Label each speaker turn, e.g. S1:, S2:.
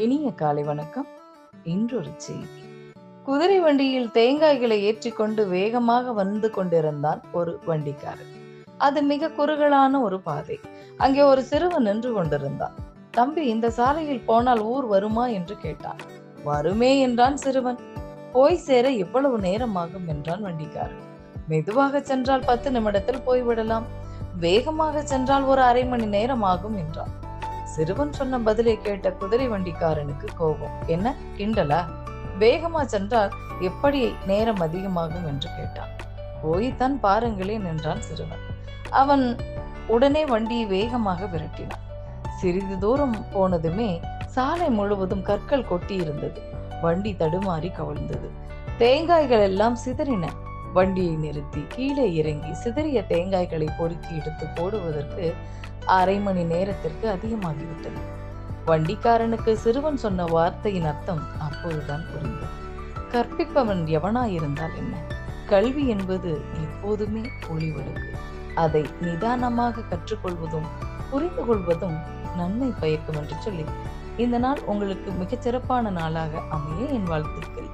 S1: இனிய காலை வணக்கம். இன்றொரு செய்தி. குதிரை வண்டியில் தேங்காய்களை ஏற்றிக்கொண்டு வேகமாக வந்து கொண்டிருந்தான் ஒரு வண்டிக்காரன். அது மிக குறுகலான ஒரு பாதை. அங்கே ஒரு சிறுவன் நின்று கொண்டிருந்தான். தம்பி, இந்த சாலையில் போனால் ஊர் வருமா என்று கேட்டான். வருமே என்றான் சிறுவன். போய் சேர எவ்வளவு நேரம் ஆகும் என்றான் வண்டிக்காரன். மெதுவாக சென்றால் 10 நிமிடத்தில் போய்விடலாம், வேகமாக சென்றால் ஒரு அரை மணி நேரம் ஆகும் என்றான். சிறுவன் சொன்ன பதிலை கேட்ட குதிரை வண்டிக்காரனுக்கு கோபம். என்ன கிண்டலா? வேகமா சென்றால் எப்படி நேரம் அதிகமாகும் என்று கேட்டான். போய்த்தான் பாருங்களேன் என்றான் சிறுவன். அவன் உடனே வண்டியை வேகமாக விரட்டினான். சிறிது தூரம் போனதுமே சாலை முழுவதும் கற்கள் கொட்டி இருந்தது. வண்டி தடுமாறி கவிழ்ந்தது. தேங்காய்கள் எல்லாம் சிதறின. வண்டியை நிறுத்தி கீழே இறங்கி சிதறிய தேங்காய்களை பொறுக்கி எடுத்து போடுவதற்கு அரை மணி நேரத்திற்கு அதிகமாகிவிட்டது. வண்டிக்காரனுக்கு சிறுவன் சொன்ன வார்த்தையின் அர்த்தம் அப்போதுதான் புரிந்தது. கற்பிப்பவன் எவனாயிருந்தால் என்ன? கல்வி என்பது எப்போதுமே ஒளிவிளக்கு. அதை நிதானமாக கற்றுக்கொள்வதும் புரிந்து கொள்வதும் நன்மை பயக்கும் என்று சொல்லி இந்த நாள் உங்களுக்கு மிகச் சிறப்பான நாளாக அமைய என் வாழ்த்துக்கள்.